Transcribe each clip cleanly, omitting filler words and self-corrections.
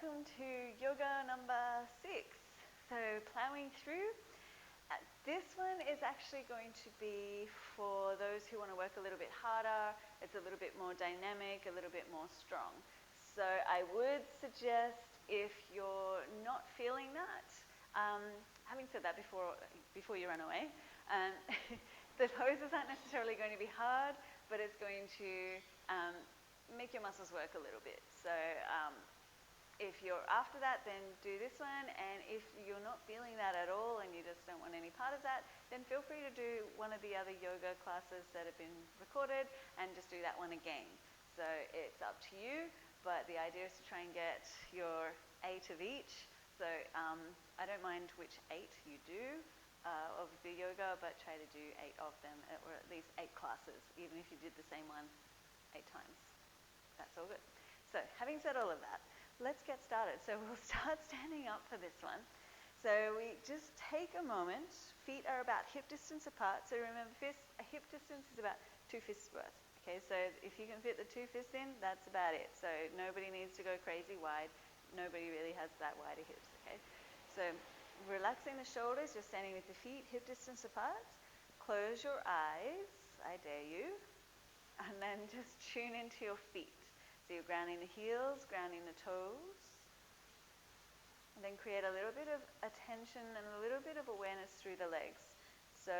welcome to yoga number 6. So plowing through. This one is actually going to be for those who want to work a little bit harder. It's a little bit more dynamic, a little bit more strong. So I would suggest, if you're not feeling that, having said that before you run away, the poses aren't necessarily going to be hard, but it's going to make your muscles work a little bit. So if you're after that, then do this one, and if you're not feeling that at all and you just don't want any part of that, then feel free to do one of the other yoga classes that have been recorded and just do that one again. So it's up to you, but the idea is to try and get your 8 of each. So I don't mind which 8 you do of the yoga, but try to do 8 of them, or at least 8 classes, even if you did the same one 8 times. That's all good. So having said all of that, let's get started. So we'll start standing up for this one. So we just take a moment. Feet are about hip distance apart. So remember, a hip distance is about 2 fists worth. Okay, so if you can fit the 2 fists in, that's about it. So nobody needs to go crazy wide. Nobody really has that wide of hips. Okay, so relaxing the shoulders. You're standing with the feet hip distance apart. Close your eyes. I dare you. And then just tune into your feet. So you're grounding the heels, grounding the toes. And then create a little bit of attention and a little bit of awareness through the legs. So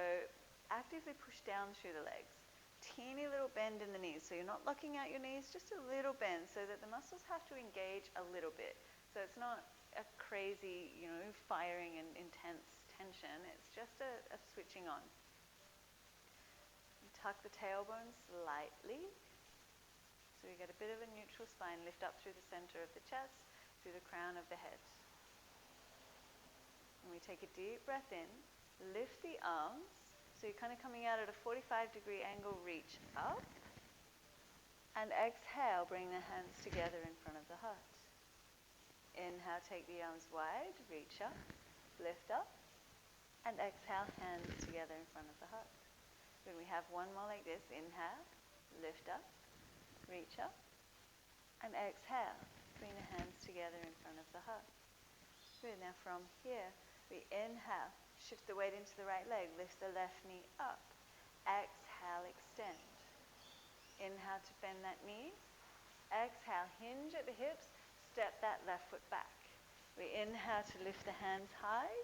actively push down through the legs. Teeny little bend in the knees. So you're not locking out your knees, just a little bend so that the muscles have to engage a little bit. So it's not a crazy, firing and intense tension. It's just a switching on. Tuck the tailbone slightly. So we get a bit of a neutral spine. Lift up through the center of the chest, through the crown of the head. And we take a deep breath in. Lift the arms. So you're kind of coming out at a 45-degree angle. Reach up. And exhale. Bring the hands together in front of the heart. Inhale, take the arms wide. Reach up. Lift up. And exhale, hands together in front of the heart. Then we have one more like this. Inhale. Lift up. Reach up, and exhale. Bring the hands together in front of the heart. Good. Now from here, we inhale, shift the weight into the right leg, lift the left knee up. Exhale, extend. Inhale to bend that knee. Exhale, hinge at the hips, step that left foot back. We inhale to lift the hands high.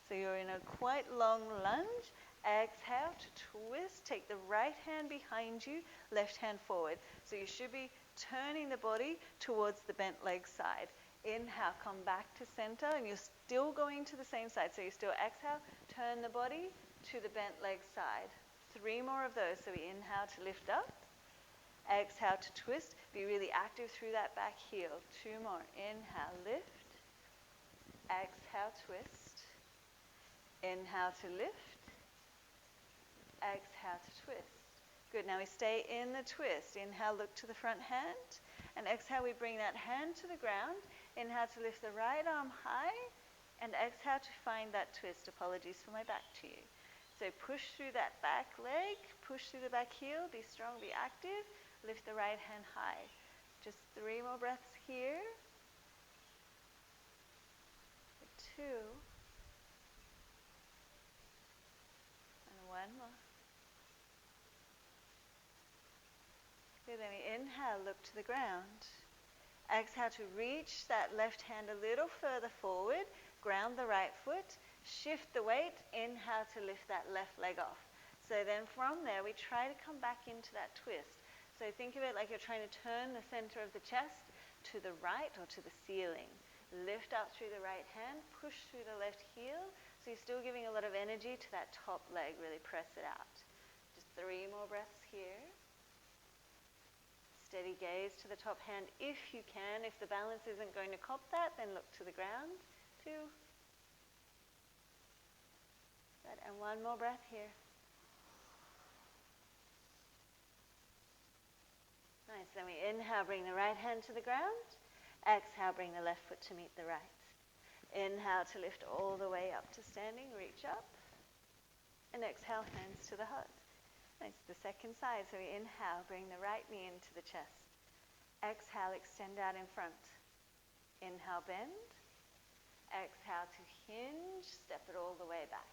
So you're in a quite long lunge. Exhale to twist. Take the right hand behind you, left hand forward. So you should be turning the body towards the bent leg side. Inhale, come back to center, and you're still going to the same side. So you still exhale, turn the body to the bent leg side. 3 more of those. So we inhale to lift up. Exhale to twist. Be really active through that back heel. 2 more. Inhale, lift. Exhale, twist. Inhale to lift. Exhale to twist. Good. Now we stay in the twist. Inhale, look to the front hand. And exhale, we bring that hand to the ground. Inhale to lift the right arm high. And exhale to find that twist. Apologies for my back to you. So push through that back leg. Push through the back heel. Be strong, be active. Lift the right hand high. Just 3 more breaths here. 2. And 1 more. Good, then we inhale, look to the ground. Exhale to reach that left hand a little further forward. Ground the right foot. Shift the weight. Inhale to lift that left leg off. So then from there, we try to come back into that twist. So think of it like you're trying to turn the center of the chest to the right or to the ceiling. Lift up through the right hand. Push through the left heel. So you're still giving a lot of energy to that top leg. Really press it out. Just 3 more breaths here. Steady gaze to the top hand if you can. If the balance isn't going to cop that, then look to the ground. 2. Good. And 1 more breath here. Nice. Then we inhale, bring the right hand to the ground. Exhale, bring the left foot to meet the right. Inhale to lift all the way up to standing. Reach up. And exhale, hands to the heart. Nice. The second side. So we inhale, bring the right knee into the chest. Exhale, extend out in front. Inhale, bend. Exhale to hinge, step it all the way back.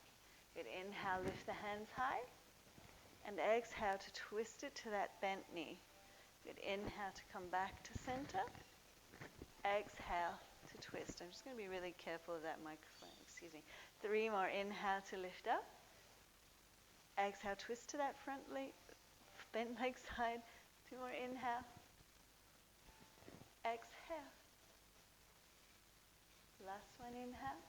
Good, inhale, lift the hands high. And exhale to twist it to that bent knee. Good, inhale to come back to center. Exhale to twist. I'm just going to be really careful of that microphone, excuse me. 3 more, inhale to lift up. Exhale, twist to that front leg, bent leg side. 2 more, inhale. Exhale. Last one, inhale.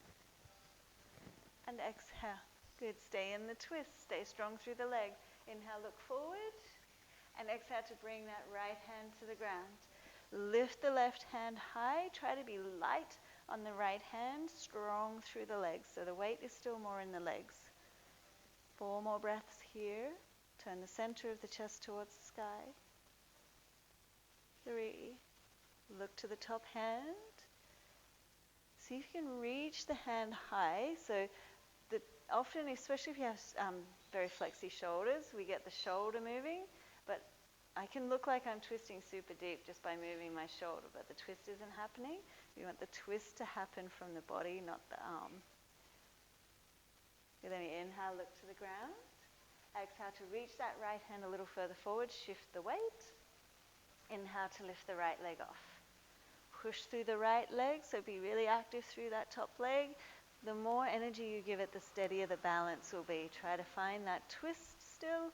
And exhale. Good, stay in the twist. Stay strong through the leg. Inhale, look forward. And exhale to bring that right hand to the ground. Lift the left hand high. Try to be light on the right hand, strong through the legs. So the weight is still more in the legs. 4 more breaths here. Turn the center of the chest towards the sky. 3. Look to the top hand. See if you can reach the hand high. So often, especially if you have very flexy shoulders, we get the shoulder moving. But I can look like I'm twisting super deep just by moving my shoulder, but the twist isn't happening. You want the twist to happen from the body, not the arm. Then we inhale, look to the ground. Exhale to reach that right hand a little further forward, shift the weight. Inhale to lift the right leg off. Push through the right leg, so be really active through that top leg. The more energy you give it, the steadier the balance will be. Try to find that twist still.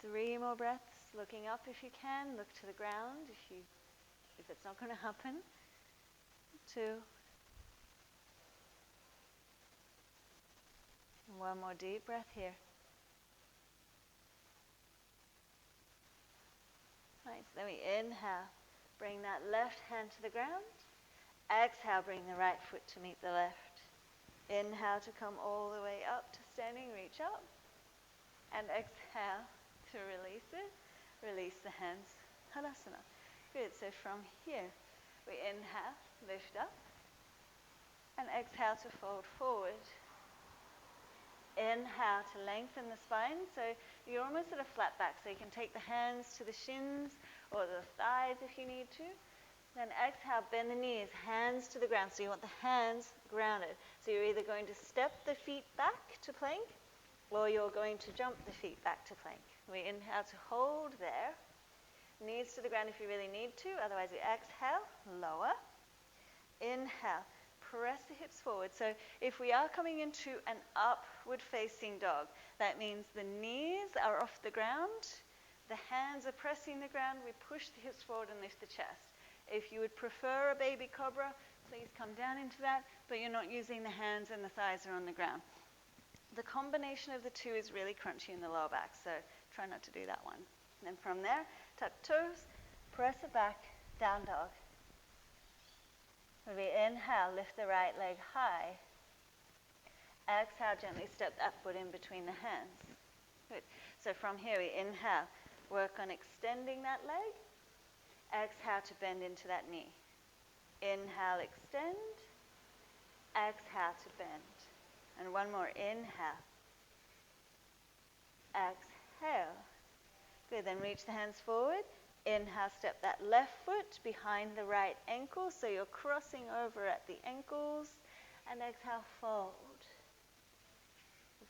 3 more breaths, looking up if you can. Look to the ground if it's not going to happen. 2. 1 more deep breath here. Nice. Then we inhale. Bring that left hand to the ground. Exhale, bring the right foot to meet the left. Inhale to come all the way up to standing, reach up. And exhale to release it. Release the hands. Halasana. Good. So from here, we inhale, lift up. And exhale to fold forward. Inhale to lengthen the spine. So you're almost at a flat back. So you can take the hands to the shins or the thighs if you need to. Then exhale, bend the knees, hands to the ground. So you want the hands grounded. So you're either going to step the feet back to plank or you're going to jump the feet back to plank. We inhale to hold there. Knees to the ground if you really need to. Otherwise, we exhale, lower. Inhale, press the hips forward. So if we are coming into an upward facing dog, that means the knees are off the ground. The hands are pressing the ground. We push the hips forward and lift the chest. If you would prefer a baby cobra, please come down into that, but you're not using the hands and the thighs are on the ground. The combination of the two is really crunchy in the lower back, so try not to do that one. And then from there, tuck toes, press it back, down dog. When we inhale, lift the right leg high. Exhale, gently step that foot in between the hands. Good. So from here, we inhale, work on extending that leg. Exhale to bend into that knee. Inhale, extend. Exhale to bend. And 1 more, inhale. Exhale. Good, then reach the hands forward. Inhale, step that left foot behind the right ankle, so you're crossing over at the ankles. And exhale, fold.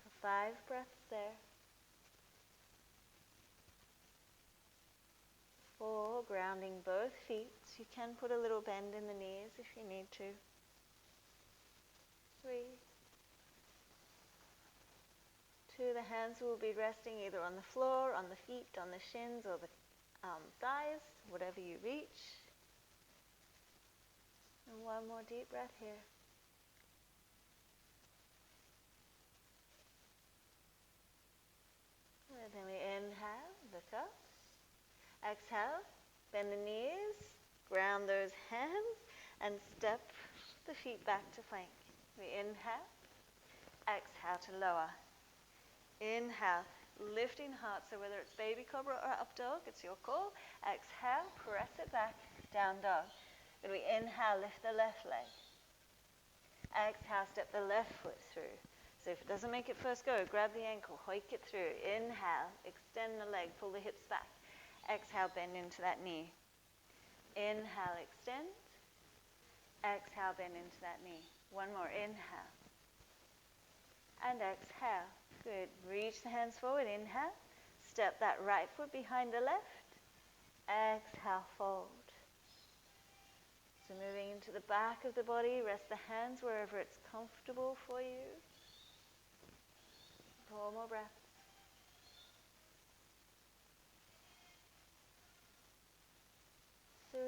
For 5 breaths there. 4, grounding both feet. You can put a little bend in the knees if you need to. 3. 2, the hands will be resting either on the floor, on the feet, on the shins, or the thighs, whatever you reach. And 1 more deep breath here. And then we inhale, look up. Exhale, bend the knees, ground those hands, and step the feet back to plank. We inhale, exhale to lower. Inhale, lifting heart, so whether it's baby cobra or up dog, it's your call. Exhale, press it back, down dog. Then we inhale, lift the left leg. Exhale, step the left foot through. So if it doesn't make it first go, grab the ankle, hoik it through. Inhale, extend the leg, pull the hips back. Exhale, bend into that knee. Inhale, extend. Exhale, bend into that knee. One more, inhale. And exhale. Good. Reach the hands forward, inhale. Step that right foot behind the left. Exhale, fold. So moving into the back of the body, rest the hands wherever it's comfortable for you. 4 more breaths. 3.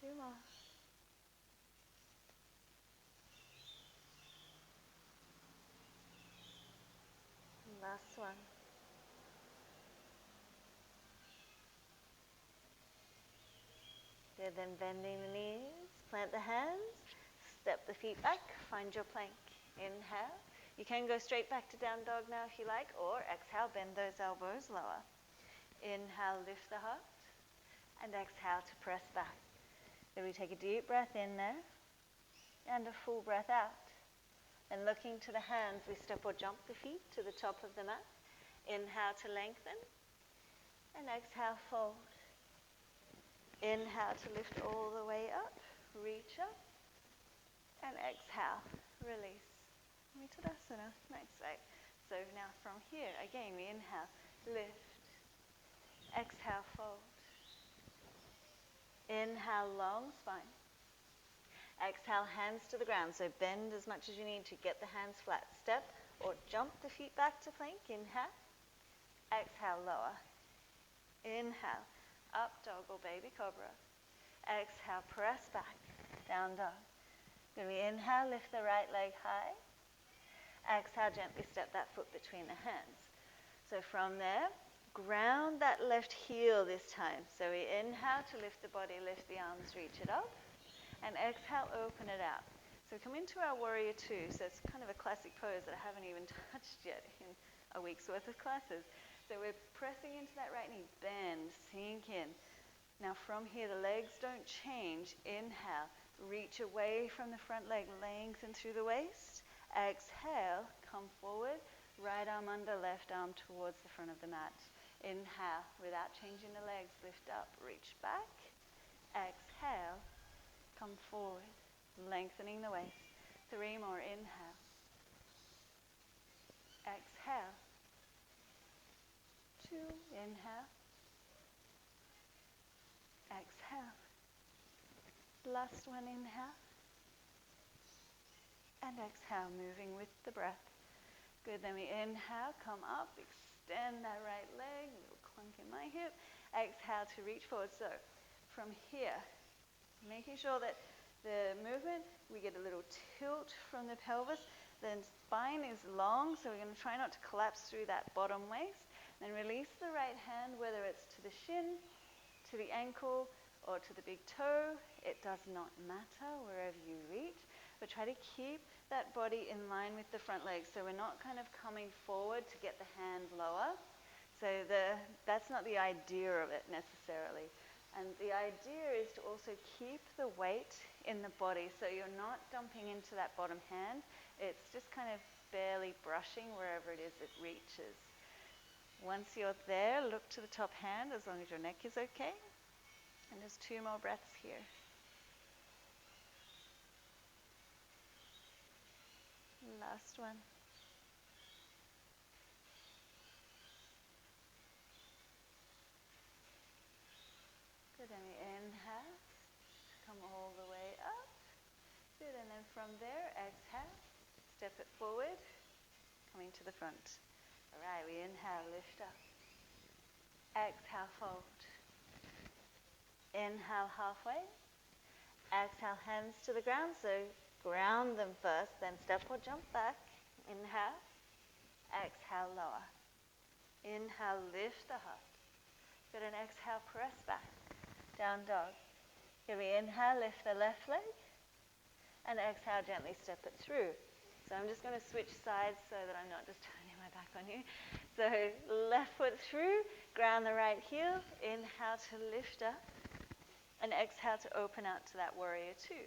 2 more. Last one. Good, then bending the knees, plant the hands, step the feet back, find your plank. Inhale. You can go straight back to down dog now if you like, or exhale, bend those elbows lower. Inhale, lift the heart, and exhale to press back. Then we take a deep breath in there, and a full breath out. And looking to the hands, we step or jump the feet to the top of the mat. Inhale to lengthen, and exhale, fold. Inhale to lift all the way up, reach up, and exhale, release. Uttanasana, nice, right? So now from here, again, we inhale, lift, exhale, fold. Inhale, long spine. Exhale, hands to the ground. So bend as much as you need to get the hands flat. Step or jump the feet back to plank. Inhale. Exhale, lower. Inhale, up dog or baby cobra. Exhale, press back, down dog. Then we inhale, lift the right leg high. Exhale, gently step that foot between the hands. So from there, ground that left heel this time. So we inhale to lift the body, lift the arms, reach it up. And exhale, open it out. So come into our warrior two. So it's kind of a classic pose that I haven't even touched yet in a week's worth of classes. So we're pressing into that right knee, bend, sink in. Now from here, the legs don't change. Inhale, reach away from the front leg, lengthen through the waist. Exhale, come forward, right arm under, left arm towards the front of the mat. Inhale, without changing the legs, lift up, reach back. Exhale, come forward, lengthening the waist. 3 more, inhale. Exhale. 2, inhale. Exhale. Last one, inhale. And exhale, moving with the breath. Good, then we inhale, come up, extend that right leg, a little clunk in my hip. Exhale to reach forward. So from here, making sure that the movement, we get a little tilt from the pelvis. The spine is long, so we're going to try not to collapse through that bottom waist. Then release the right hand, whether it's to the shin, to the ankle, or to the big toe. It does not matter wherever you reach, but try to keep that body in line with the front leg. So we're not kind of coming forward to get the hand lower. So that's not the idea of it necessarily. And the idea is to also keep the weight in the body, so you're not dumping into that bottom hand. It's just kind of barely brushing wherever it is it reaches. Once you're there, look to the top hand as long as your neck is okay. And just 2 more breaths here. Last one. Good, and we inhale, come all the way up. Good, and then from there, exhale, step it forward, coming to the front. All right, we inhale, lift up. Exhale, fold. Inhale, halfway. Exhale, hands to the ground, so ground them first, then step or jump back. Inhale. Exhale, lower. Inhale, lift the heart. Good, and exhale, press back. Down dog. Here we inhale, lift the left leg. And exhale, gently step it through. So I'm just going to switch sides so that I'm not just turning my back on you. So left foot through, ground the right heel. Inhale to lift up. And exhale to open out to that warrior two.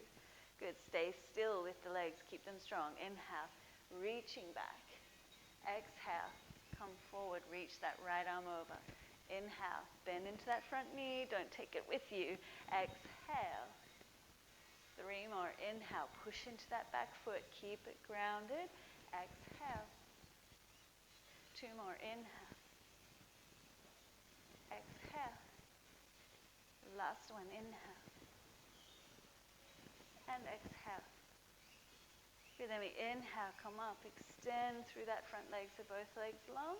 Good, stay still with the legs, keep them strong. Inhale, reaching back. Exhale, come forward, reach that right arm over. Inhale, bend into that front knee, don't take it with you. Exhale. 3 more, inhale, push into that back foot, keep it grounded. Exhale. 2 more, inhale. Exhale. Last one, inhale. And exhale. Good, then we inhale, come up, extend through that front leg, so both legs long.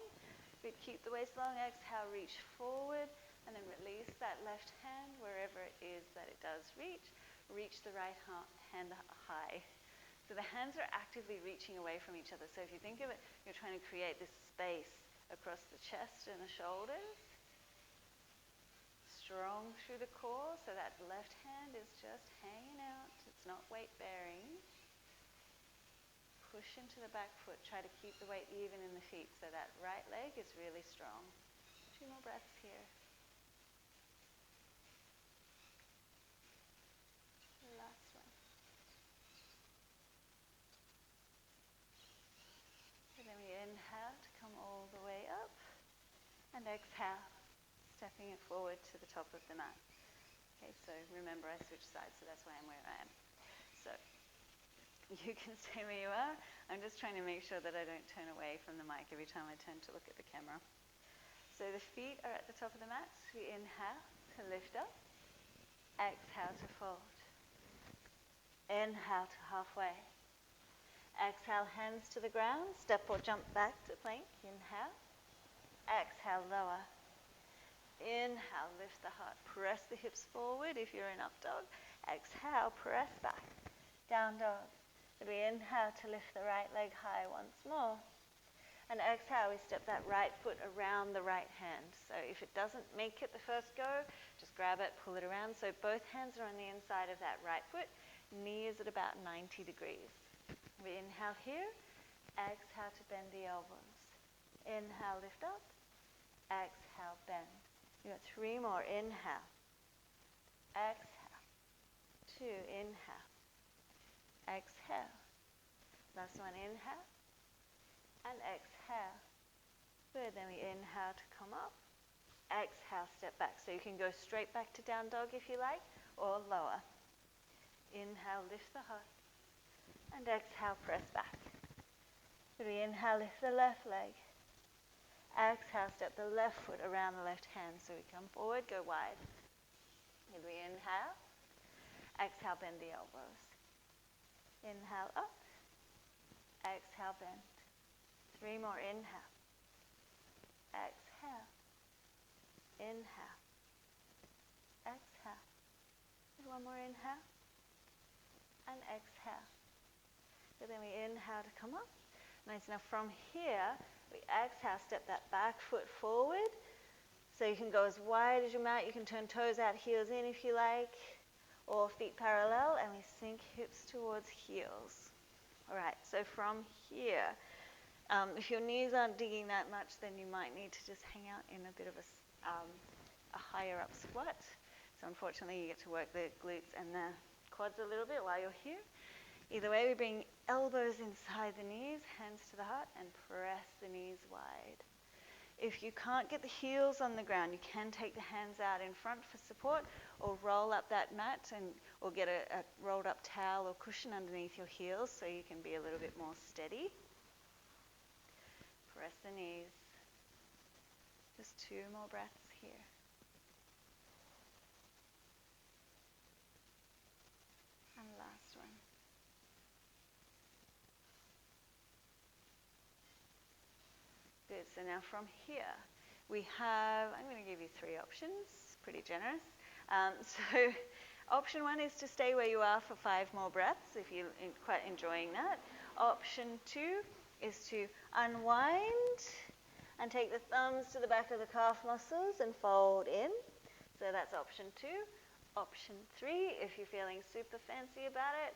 Good, keep the waist long, exhale, reach forward, and then release that left hand wherever it is that it does reach. Reach the right hand high. So the hands are actively reaching away from each other. So if you think of it, you're trying to create this space across the chest and the shoulders. Strong through the core, so that left hand is just hanging out. It's not weight bearing. Push into the back foot. Try to keep the weight even in the feet so that right leg is really strong. 2 more breaths here. Last one. And then we inhale to come all the way up. And exhale, stepping it forward to the top of the mat. Okay, so remember I switched sides, so that's why I'm where I am. So you can stay where you are. I'm just trying to make sure that I don't turn away from the mic every time I turn to look at the camera. So the feet are at the top of the mat. We inhale to lift up. Exhale to fold. Inhale to halfway. Exhale, hands to the ground. Step or jump back to plank. Inhale. Exhale, lower. Inhale, lift the heart. Press the hips forward if you're in up dog. Exhale, press back. Down dog. We inhale to lift the right leg high once more. And exhale, we step that right foot around the right hand. So if it doesn't make it the first go, just grab it, pull it around. So both hands are on the inside of that right foot. Knee is at about 90 degrees. We inhale here. Exhale to bend the elbows. Inhale, lift up. Exhale, bend. You got 3 more. Inhale. Exhale. 2. Inhale. Exhale. Last one. Inhale. And exhale. Good. Then we inhale to come up. Exhale, step back. So you can go straight back to down dog if you like, or lower. Inhale, lift the heart. And exhale, press back. Good. We inhale, lift the left leg. Exhale, step the left foot around the left hand. So we come forward, go wide. Good. We inhale. Exhale, bend the elbows. Inhale, up. Exhale, bend. 3 more. Inhale. Exhale. Inhale. Exhale. 1 more. Inhale. And exhale. So then we inhale to come up. Nice. Now from here, we exhale, step that back foot forward. So you can go as wide as your mat. You can turn toes out, heels in if you like, or feet parallel, and we sink hips towards heels. All right, so from here, if your knees aren't digging that much, then you might need to just hang out in a bit of a higher up squat. So unfortunately, you get to work the glutes and the quads a little bit while you're here. Either way, we bring elbows inside the knees, hands to the heart, and press the knees wide. If you can't get the heels on the ground, you can take the hands out in front for support, or roll up that mat, or get a rolled up towel or cushion underneath your heels so you can be a little bit more steady. Press the knees. Just 2 more breaths here. And last one. Good. So now from here, we have, I'm going to give you 3 options, pretty generous. So option 1 is to stay where you are for 5 more breaths if you're quite enjoying that. Option 2 is to unwind and take the thumbs to the back of the calf muscles and fold in. So that's option 2. Option 3, if you're feeling super fancy about it,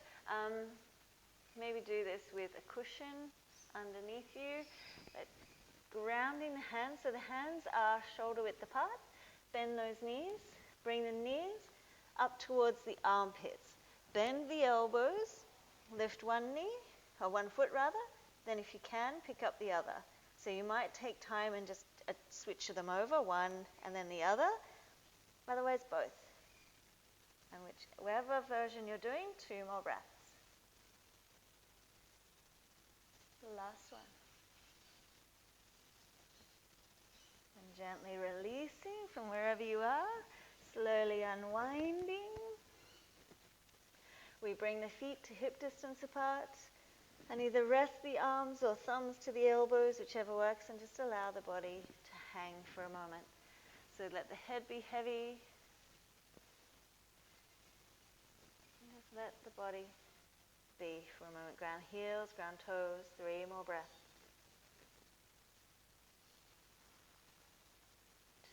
maybe do this with a cushion underneath you. But grounding the hands, so the hands are shoulder width apart. Bend those knees. Bring the knees up towards the armpits. Bend the elbows. Lift one knee, or one foot rather. Then if you can, pick up the other. So you might take time and just switch them over, one and then the other. Otherwise, both. And whichever version you're doing, 2 more breaths. The last one. And gently releasing from wherever you are, slowly unwinding. We bring the feet to hip distance apart and either rest the arms or thumbs to the elbows, whichever works, and just allow the body to hang for a moment. So let the head be heavy. And just let the body be for a moment. Ground heels, ground toes, 3 more breaths.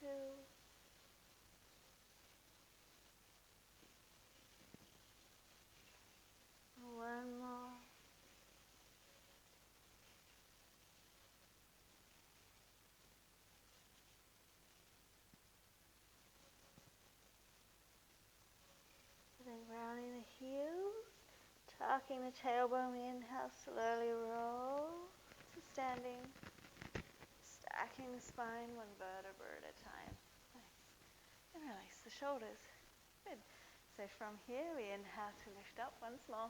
2. 1 more. Then rounding the heels, tucking the tailbone, inhale, slowly roll to standing, stacking the spine 1 vertebra at a time. Nice. And release the shoulders. Good. So from here, we inhale to lift up once more.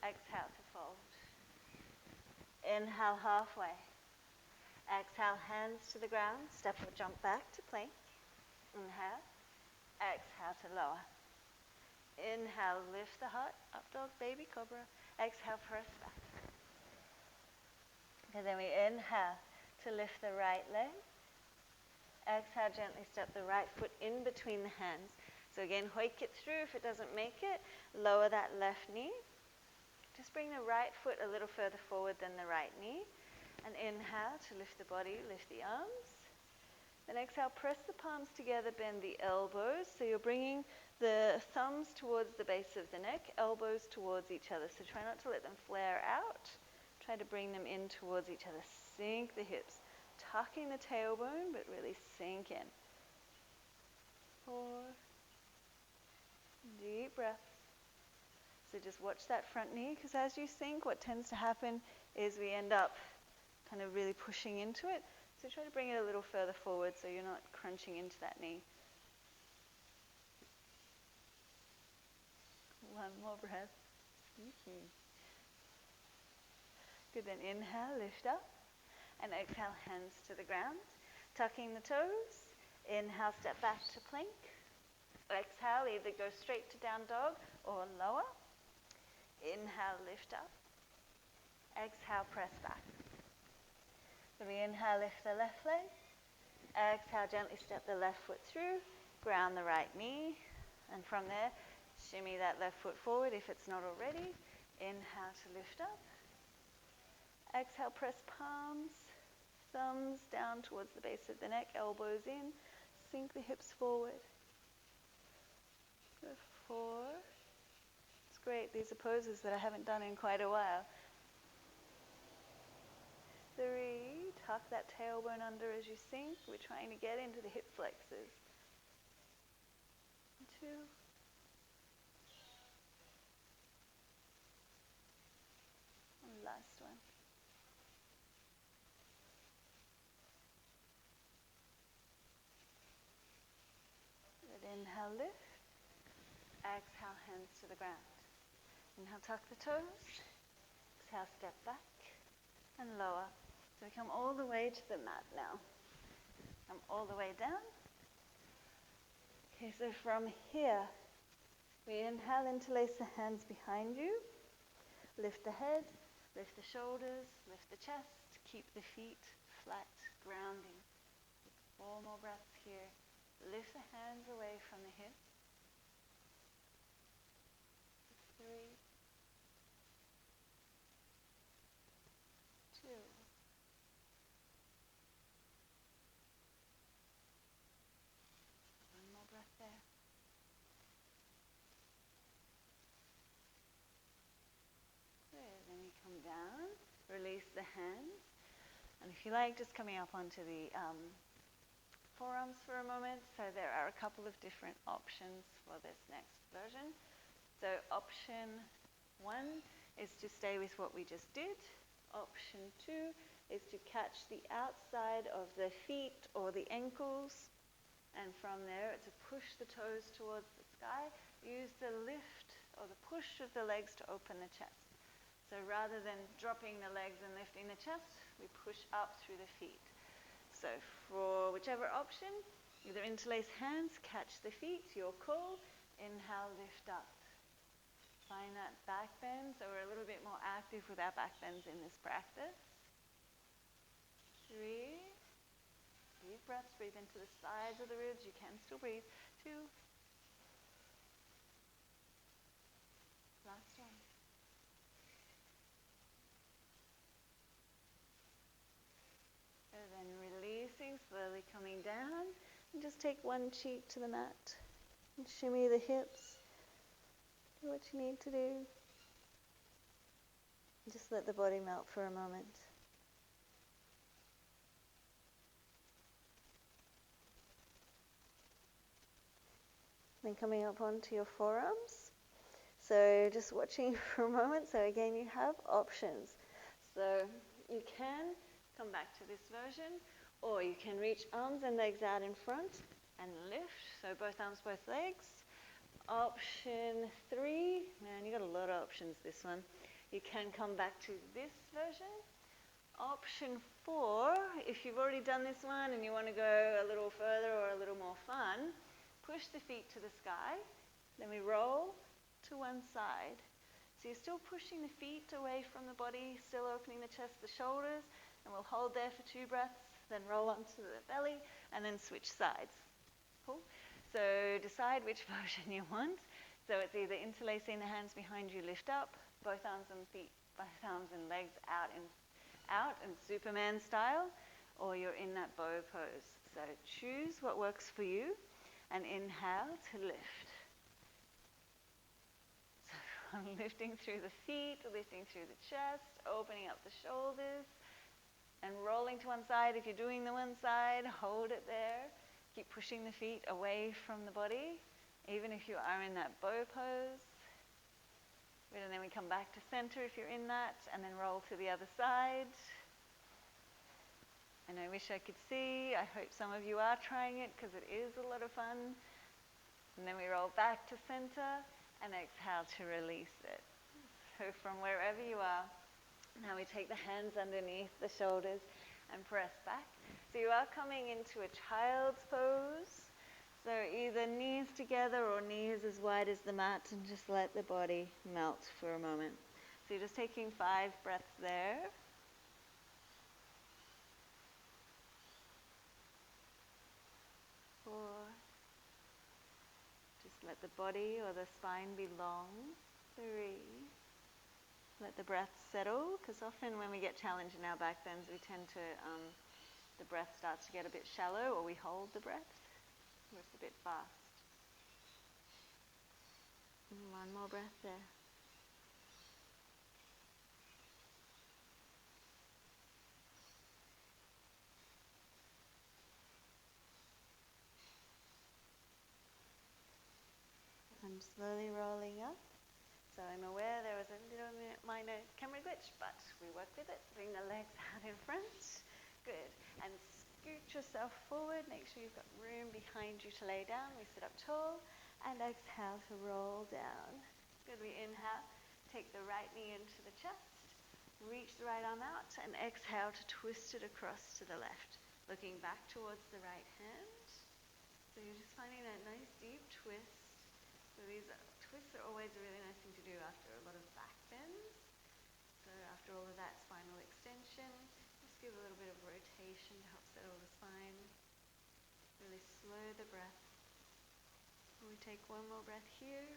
Exhale to fold. Inhale halfway. Exhale, hands to the ground, step or jump back to plank. Inhale. Exhale to lower. Inhale, lift the heart, up dog, baby cobra. Exhale, press back. And then we inhale to lift the right leg. Exhale, gently step the right foot in between the hands. So again, hoik it through. If it doesn't make it, lower that left knee. Just bring the right foot a little further forward than the right knee. And inhale to lift the body, lift the arms. Then exhale, press the palms together, bend the elbows. So you're bringing the thumbs towards the base of the neck, elbows towards each other. So try not to let them flare out. Try to bring them in towards each other. Sink the hips. Tucking the tailbone, but really sink in. 4. Deep breaths. So just watch that front knee, because as you sink, what tends to happen is we end up kind of really pushing into it. So try to bring it a little further forward so you're not crunching into that knee. 1 more breath. Good, then inhale, lift up. And exhale, hands to the ground. Tucking the toes. Inhale, step back to plank. Exhale, either go straight to down dog or lower. Inhale, lift up. Exhale, press back. So we inhale, lift the left leg. Exhale, gently step the left foot through. Ground the right knee. And from there, shimmy that left foot forward if it's not already. Inhale to lift up. Exhale, press palms, thumbs down towards the base of the neck, elbows in. Sink the hips forward. 4. It's great. These are poses that I haven't done in quite a while. 3. Tuck that tailbone under as you sink. We're trying to get into the hip flexors. 2. And last one. Good. Inhale, lift. Exhale, hands to the ground. Inhale, tuck the toes. Exhale, step back and lower. So we come all the way to the mat now. Come all the way down. Okay, so from here, we inhale, interlace the hands behind you. Lift the head, lift the shoulders, lift the chest. Keep the feet flat, grounding. 4 more breaths here. Lift the hands away from the hips. 3. 2. 1 more breath there. Good. Then we come down, release the hands. And if you like, just coming up onto the forearms for a moment. So there are a couple of different options for this next version. So option 1 is to stay with what we just did. Option 2 is to catch the outside of the feet or the ankles, and from there to push the toes towards the sky. Use the lift or the push of the legs to open the chest. So rather than dropping the legs and lifting the chest, we push up through the feet. So for whichever option, either interlace hands, catch the feet, your call. Inhale, lift up. Find that back bend, so we're a little bit more active with our back bends in this practice. 3. Deep breaths, breathe into the sides of the ribs. You can still breathe. 2. Last one. And then releasing, slowly coming down. And just take one cheek to the mat. And shimmy the hips. Do what you need to do. Just let the body melt for a moment. Then coming up onto your forearms. So just watching for a moment. So again, you have options. So you can come back to this version, or you can reach arms and legs out in front and lift. So both arms, both legs. Option 3, man, you got a lot of options this one. You can come back to this version. Option 4, if you've already done this one and you want to go a little further or a little more fun, push the feet to the sky. Then we roll to one side. So you're still pushing the feet away from the body, still opening the chest, the shoulders, and we'll hold there for 2 breaths, then roll onto the belly, and then switch sides. Cool? So decide which version you want. So it's either interlacing the hands behind you, lift up, both arms and feet, both arms and legs out in Superman style, or you're in that bow pose. So choose what works for you, and inhale to lift. So lifting through the feet, lifting through the chest, opening up the shoulders, and rolling to one side. If you're doing the one side, hold it there. Keep pushing the feet away from the body, even if you are in that bow pose. And then we come back to center if you're in that, and then roll to the other side. And I wish I could see. I hope some of you are trying it, because it is a lot of fun. And then we roll back to center, and exhale to release it. So from wherever you are, now we take the hands underneath the shoulders and press back. So you are coming into a child's pose. So either knees together or knees as wide as the mat, and just let the body melt for a moment. So you're just taking 5 breaths there. 4. Just let the body or the spine be long. 3. Let the breath settle, because often when we get challenged in our back bends, we tend to, the breath starts to get a bit shallow, or we hold the breath, or it's a bit fast. And 1 more breath there. I'm slowly rolling up. So I'm aware there was a little minor camera glitch, but we work with it. Bring the legs out in front. Good. And scoot yourself forward. Make sure you've got room behind you to lay down. We sit up tall. And exhale to roll down. Good. We inhale. Take the right knee into the chest. Reach the right arm out. And exhale to twist it across to the left. Looking back towards the right hand. So you're just finding that nice deep twist. So these twists are always a really nice thing to do after a lot of back bends. So after all of that spinal extension, just give a little bit of rotation to help settle the spine. Really slow the breath. And we take 1 more breath here.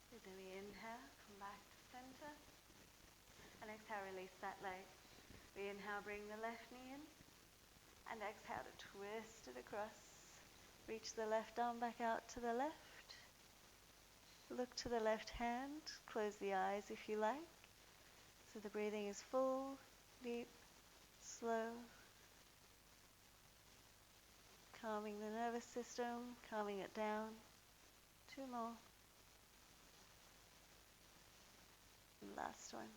And then we inhale, come back to center. And exhale, release that leg. We inhale, bring the left knee in. And exhale to twist it across. Reach the left arm back out to the left. Look to the left hand. Close the eyes if you like. So the breathing is full, deep, slow. Calming the nervous system, calming it down. 2 more. And last one.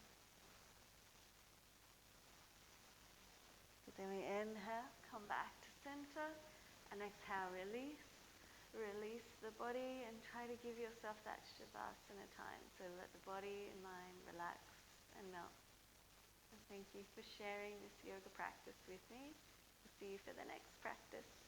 Then we inhale, come back to center, and exhale, release. Release the body and try to give yourself that Shavasana time. So let the body and mind relax and melt. And thank you for sharing this yoga practice with me. We'll see you for the next practice.